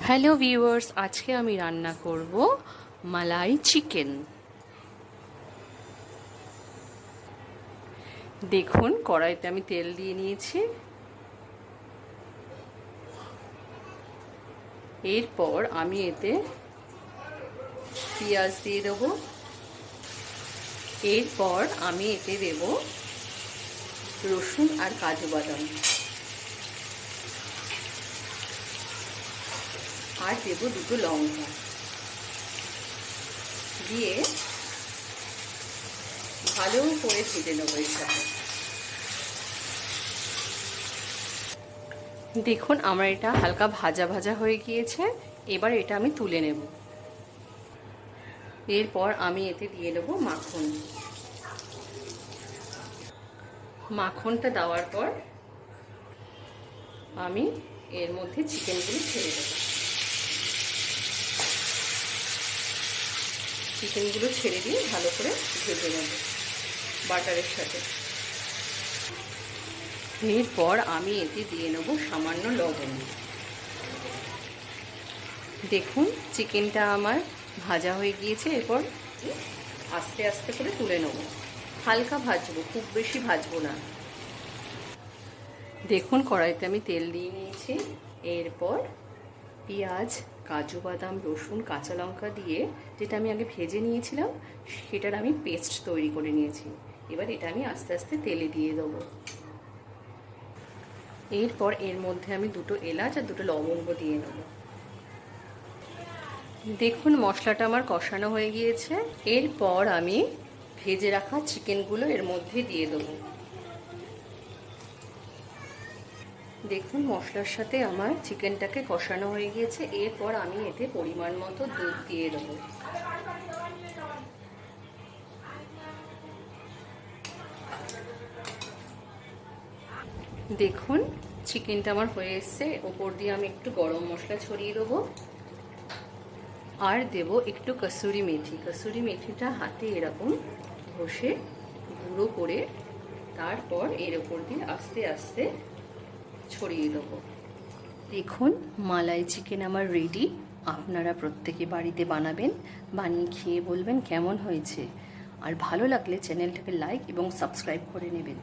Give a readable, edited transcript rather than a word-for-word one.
Hello viewers, আজকে আমি রান্না করব মালাই চিকেন। দেখুন, কড়াইতে আমি তেল দিয়ে নিয়েছি। এরপর আমি এতে পেঁয়াজ দিয়ে দেবো। এরপর আমি এতে দেব রসুন আর কাজু বাদাম, আর দেব দুটো লঙ্কা দিয়ে ভালো করে ভেজে নেবো এর সাথে। দেখুন, আমার এটা হালকা ভাজা ভাজা হয়ে গিয়েছে। এবার এটা আমি তুলে নেব। এরপর আমি এতে দিয়ে দেবো মাখন। মাখনটা দেওয়ার পর আমি এর মধ্যে চিকেনগুলো ছেড়ে দেবো। চিকেনগুলো ছেড়ে দিয়ে ভালো করে ভেজে নেব বাটারের সাথে। এরপর আমি এতে দিয়ে নেব সামান্য লবণ। দেখুন, চিকেনটা আমার ভাজা হয়ে গিয়েছে। এরপর আস্তে আস্তে করে তুলে নেব। হালকা ভাজবো, খুব বেশি ভাজবো না। দেখুন, কড়াইতে আমি তেল দিয়ে নিয়েছি। এরপর পেঁয়াজ, কাজু বাদাম, রসুন, কাঁচা লঙ্কা দিয়ে যেটা আমি আগে ভেজে নিয়েছিলাম সেটার আমি পেস্ট তৈরি করে নিয়েছি। এবার এটা আমি আস্তে আস্তে তেলে দিয়ে দেবো। এরপর এর মধ্যে আমি দুটো এলাচ আর দুটো লবঙ্গ দিয়ে নেব। দেখুন, মশলাটা আমার কষানো হয়ে গিয়েছে। এরপর আমি ভেজে রাখা চিকেনগুলো এর মধ্যে দিয়ে দেবো। দেখুন, মশলার সাথে আমার চিকেনটাকে কষানো হয়ে গিয়েছে। এরপর আমি এতে পরিমাণ মতো দুধ দিয়ে দেবো। দেখুন, চিকেনটা আমার হয়ে এসছে। ওপর দিয়ে আমি একটু গরম মশলা ছড়িয়ে দেবো আর দেব একটু কসুরি মেথি। কসুরি মেথিটা হাতে এরকম ঘষে গুঁড়ো করে তারপর এর ওপর দিয়ে আস্তে আস্তে ছড়িয়ে দেবো। দেখুন, মালাই চিকেন আমার রেডি। আপনারা প্রত্যেকে বাড়িতে বানাবেন, বানিয়ে খেয়ে বলবেন কেমন হয়েছে। আর ভালো লাগলে চ্যানেলটাকে লাইক এবং সাবস্ক্রাইব করে নেবেন।